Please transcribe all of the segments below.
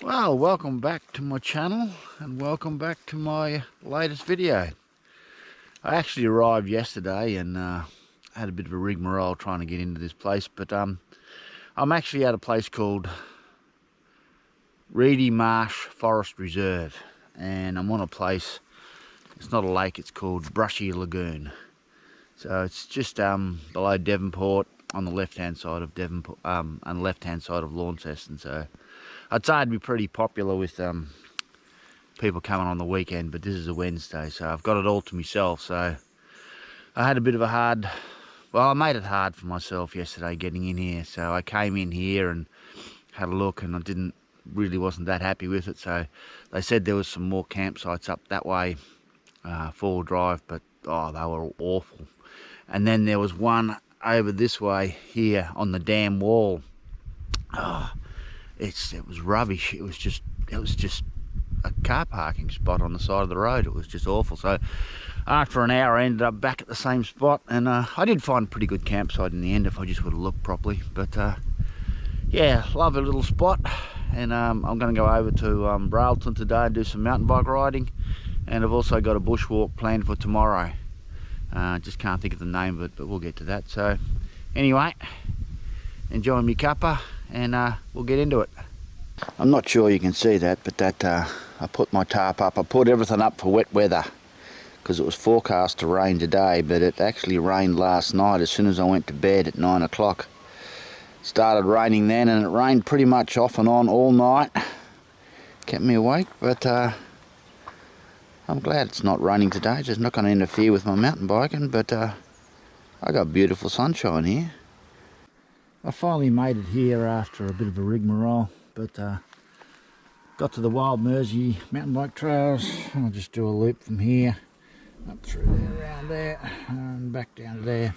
Well, welcome back to my channel and welcome back to my latest video. I actually arrived yesterday and had a bit of a rigmarole trying to get into this place, but I'm actually at a place called Reedy Marsh Forest Reserve, and I'm on a place, it's not a lake, it's called Brushy Lagoon. So it's just below Devonport on the left hand side of Devonport, on the left hand side of Launceston. So I'd say it'd be pretty popular with people coming on the weekend, but this is a Wednesday, so I've got it all to myself. So I had a bit of a I made it hard for myself yesterday getting in here. So I came in here and had a look, and I wasn't that happy with it. So they said there was some more campsites up that way, 4-wheel drive, but oh, they were awful. And then there was one over this way here on the dam wall. Oh, it was rubbish. It was just a car parking spot on the side of the road. It was just awful. So after an hour I ended up back at the same spot, and I did find a pretty good campsite in the end if I just would have looked properly. But yeah, lovely little spot. And I'm going to go over to Brailton today and do some mountain bike riding, and I've also got a bushwalk planned for tomorrow. Just can't think of the name of it, but we'll get to that. So anyway, enjoying my cuppa, and we'll get into it. I'm not sure you can see that, but I put my tarp up. I put everything up for wet weather because it was forecast to rain today, but it actually rained last night as soon as I went to bed at 9 o'clock. It started raining then, and it rained pretty much off and on all night. Kept me awake, but I'm glad it's not raining today. It's just not going to interfere with my mountain biking, but I got beautiful sunshine here. I finally made it here after a bit of a rigmarole, but got to the Wild Mersey mountain bike trails. I'll just do a loop from here up through there, around there, and back down to there.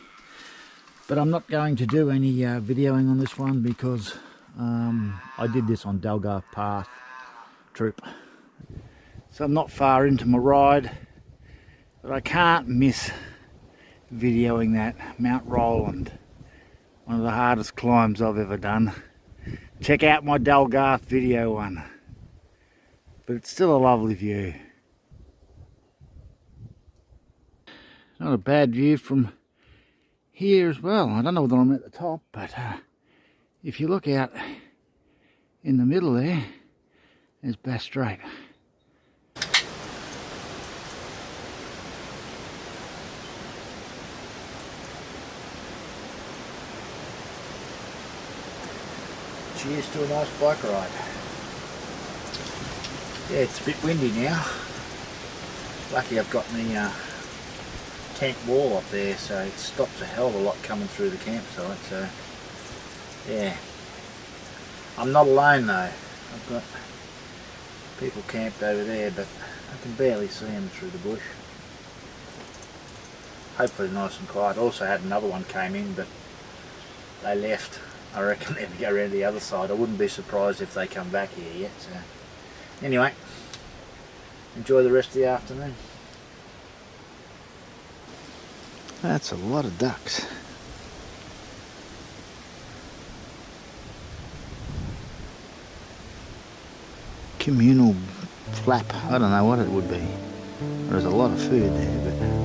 But I'm not going to do any videoing on this one because I did this on Dalgarth Path trip. So I'm not far into my ride, but I can't miss videoing that Mount Roland. One of the hardest climbs I've ever done. Check out my Dalgarth video one. But it's still a lovely view. Not a bad view from here as well. I don't know whether I'm at the top, but if you look out in the middle there's Bass Strait. Cheers to a nice bike ride. Yeah, it's a bit windy now. Lucky I've got my tent wall up there, so it stops a hell of a lot coming through the campsite. So yeah, I'm not alone though. I've got people camped over there, but I can barely see them through the bush. Hopefully nice and quiet. Also had another one came in, but they left. I reckon they'll go around the other side. I wouldn't be surprised if they come back here yet. So anyway, enjoy the rest of the afternoon. That's a lot of ducks. Communal flap. I don't know what it would be. There's a lot of food there, but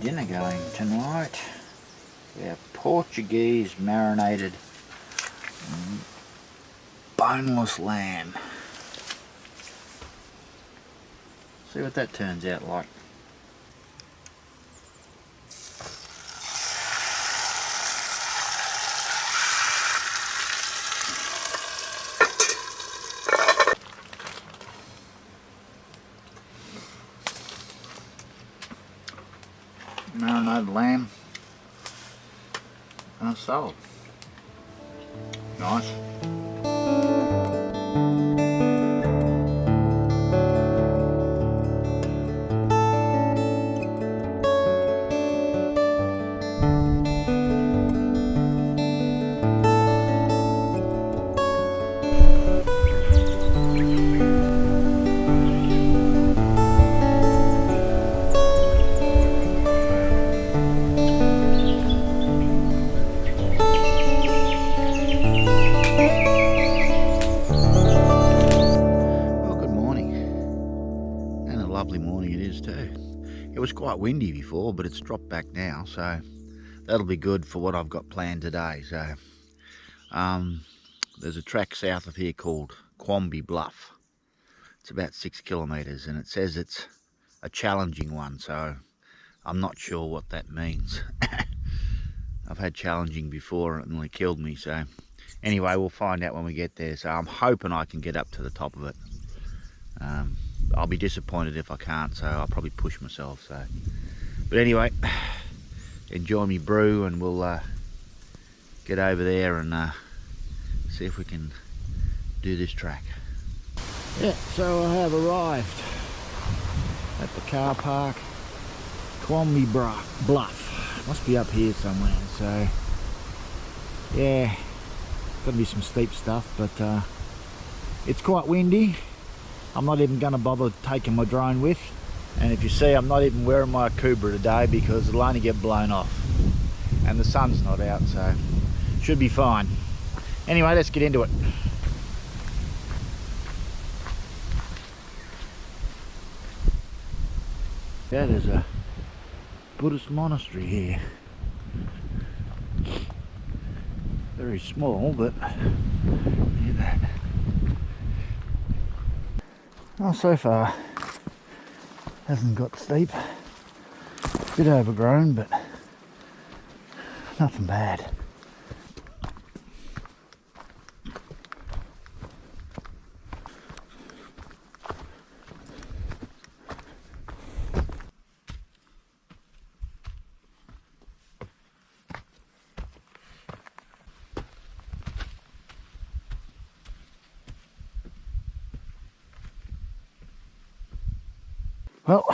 dinner going tonight. We have Portuguese marinated boneless lamb. See what that turns out like. Marinated lamb and a salad. Nice. Lovely morning it is too. It was quite windy before, but it's dropped back now, so that'll be good for what I've got planned today. So there's a track south of here called Quamby Bluff. It's about 6 kilometres and it says it's a challenging one, so I'm not sure what that means. I've had challenging before and it nearly killed me, so anyway, we'll find out when we get there. So I'm hoping I can get up to the top of it. I'll be disappointed if I can't, so I'll probably push myself. So, but anyway, enjoy me brew, and we'll get over there and see if we can do this track. Yeah, so I have arrived at the car park, Quamby Bluff. Must be up here somewhere. So yeah, gonna be some steep stuff, but it's quite windy. I'm not even going to bother taking my drone with, and if you see, I'm not even wearing my Cobra today because it'll only get blown off and the sun's not out, so should be fine. Anyway, let's get into it. Yeah, there's a Buddhist monastery here. Very small, but look at that. Oh, so far hasn't got steep, a bit overgrown, but nothing bad. Well,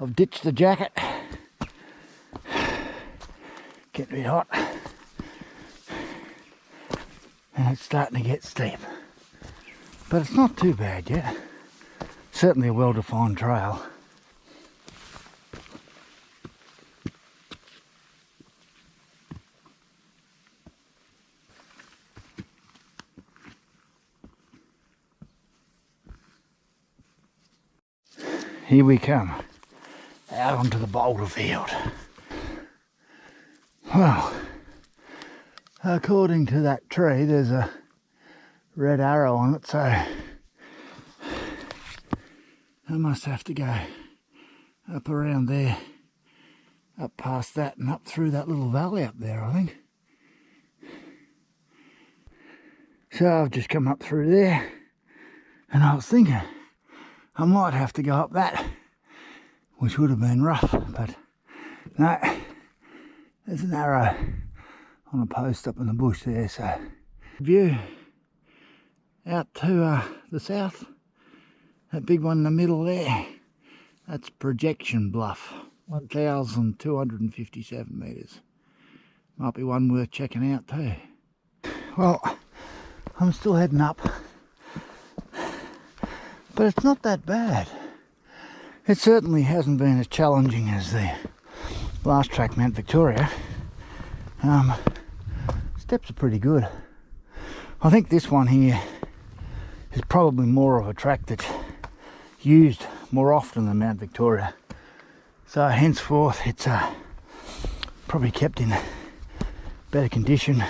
I've ditched the jacket. Getting a bit hot. And it's starting to get steep. But it's not too bad yet. Certainly a well-defined trail. Here we come, out onto the boulder field. Well, according to that tree, there's a red arrow on it, so I must have to go up around there, up past that and up through that little valley up there, I think. So I've just come up through there, and I was thinking I might have to go up that, which would have been rough, but no, there's an arrow on a post up in the bush there. So view out to the south, that big one in the middle there, that's Projection Bluff, 1,257 metres. Might be one worth checking out too. Well, I'm still heading up, but it's not that bad. It certainly hasn't been as challenging as the last track, Mount Victoria. Steps are pretty good. I think this one here is probably more of a track that's used more often than Mount Victoria. So henceforth it's probably kept in better condition,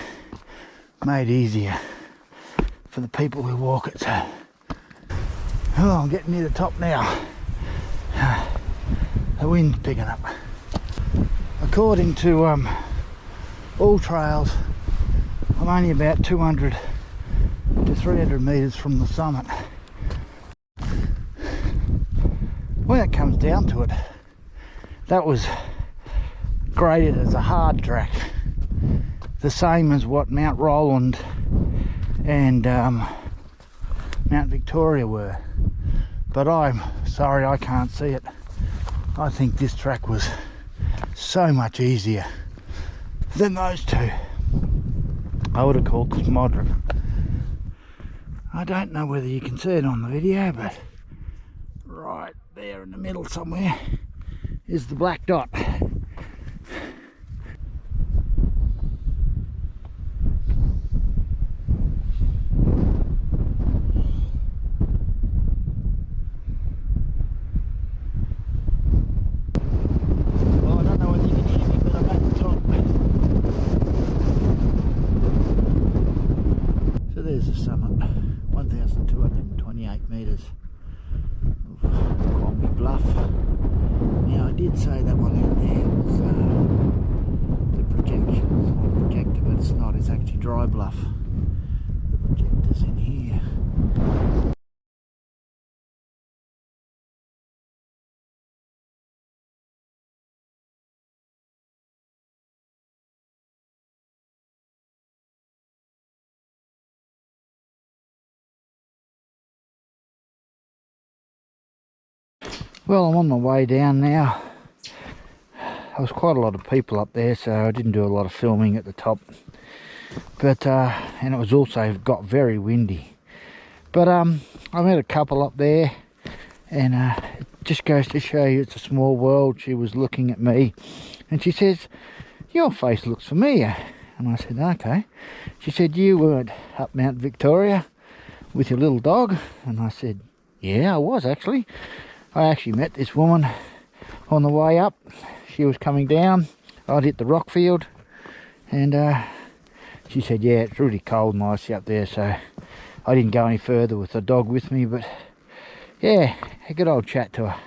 made easier for the people who walk it. So, oh, I'm getting near the top now. The wind's picking up. According to all trails, I'm only about 200 to 300 metres from the summit. When it comes down to it, that was graded as a hard track, the same as what Mount Roland and Mount Victoria were. But I'm sorry, I can't see it. I think this track was so much easier than those two. I would have called this moderate. I don't know whether you can see it on the video, but right there in the middle somewhere is the black dot. There's the summit, 1,228 metres of Quamby Bluff. Now I did say that one out there was the projector, but it's not, it's actually dry bluff. The projector's in here. Well, I'm on my way down now. There was quite a lot of people up there, so I didn't do a lot of filming at the top. But and it was also got very windy. But I met a couple up there, and it just goes to show you it's a small world. She was looking at me, and she says, "Your face looks familiar." And I said, "Okay." She said, "You weren't up Mount Victoria with your little dog?" And I said, "Yeah, I was actually. I actually met this woman on the way up. She was coming down. I'd hit the rock field, and she said, yeah, it's really cold and icy up there, so I didn't go any further with the dog with me, but yeah, a good old chat to her.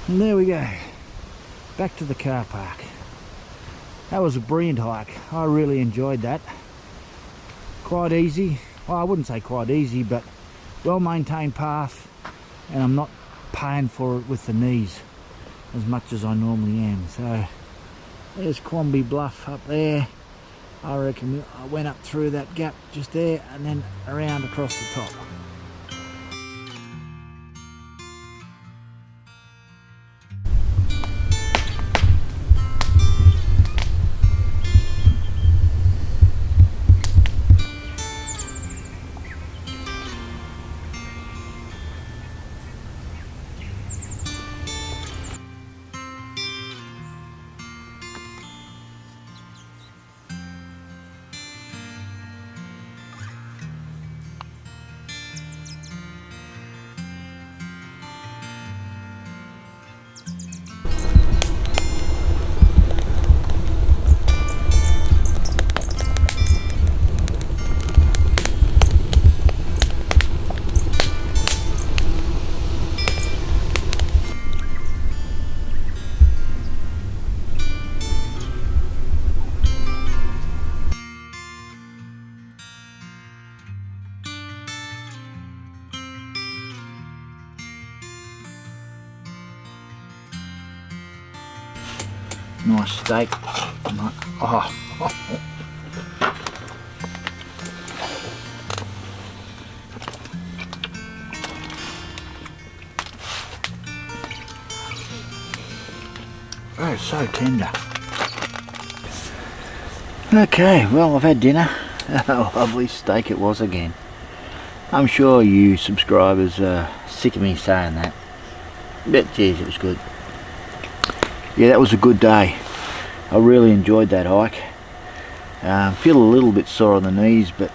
And there we go, back to the car park. That was a brilliant hike. I really enjoyed that. Quite easy. Well, I wouldn't say quite easy, but well maintained path, and I'm not paying for it with the knees as much as I normally am. So there's Quamby Bluff up there. I reckon I went up through that gap just there and then around across the top. Nice steak. Oh. so tender. Okay, well, I've had dinner. A lovely steak it was again. I'm sure you subscribers are sick of me saying that, but geez, it was good. Yeah, that was a good day. I really enjoyed that hike. Feel a little bit sore on the knees, but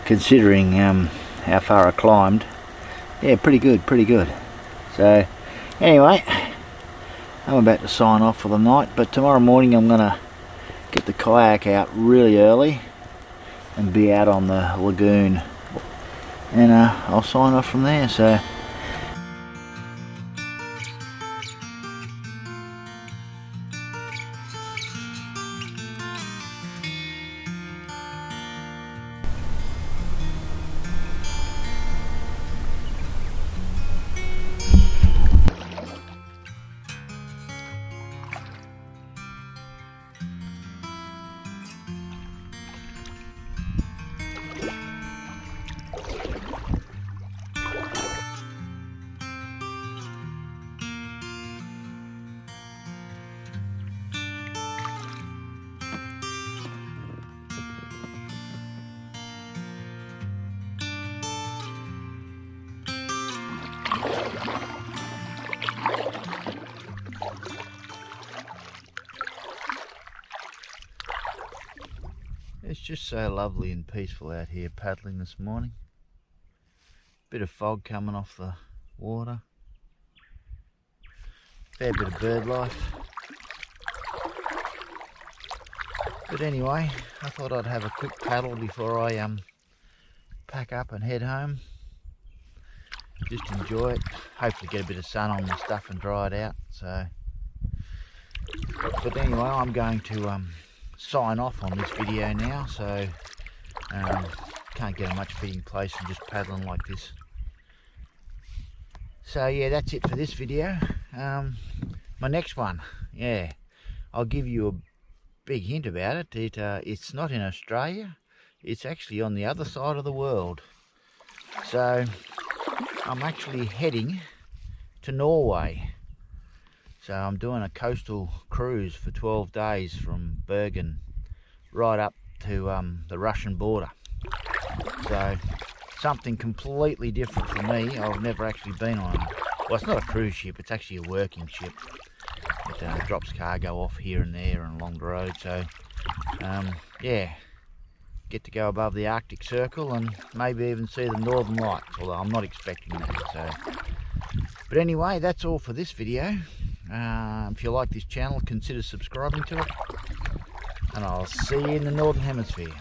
considering how far I climbed, yeah, pretty good. So anyway, I'm about to sign off for the night, but tomorrow morning I'm gonna get the kayak out really early and be out on the lagoon, and I'll sign off from there. So it's just so lovely and peaceful out here paddling this morning. Bit of fog coming off the water. Fair bit of bird life. But anyway, I thought I'd have a quick paddle before I pack up and head home. Just enjoy it. Hopefully get a bit of sun on my stuff and dry it out. So, but anyway, I'm going to sign off on this video now. So can't get a much fitting place and just paddling like this. So yeah, that's it for this video. My next one, yeah, I'll give you a big hint about it. It's not in Australia, it's actually on the other side of the world. So I'm actually heading to Norway. So I'm doing a coastal cruise for 12 days from Bergen right up to the Russian border. So something completely different for me. I've never actually been on, well, it's not a cruise ship, it's actually a working ship. It drops cargo off here and there and along the road. So yeah, get to go above the Arctic Circle and maybe even see the Northern Lights, although I'm not expecting that. So, but anyway, that's all for this video. If you like this channel, consider subscribing to it, and I'll see you in the Northern Hemisphere.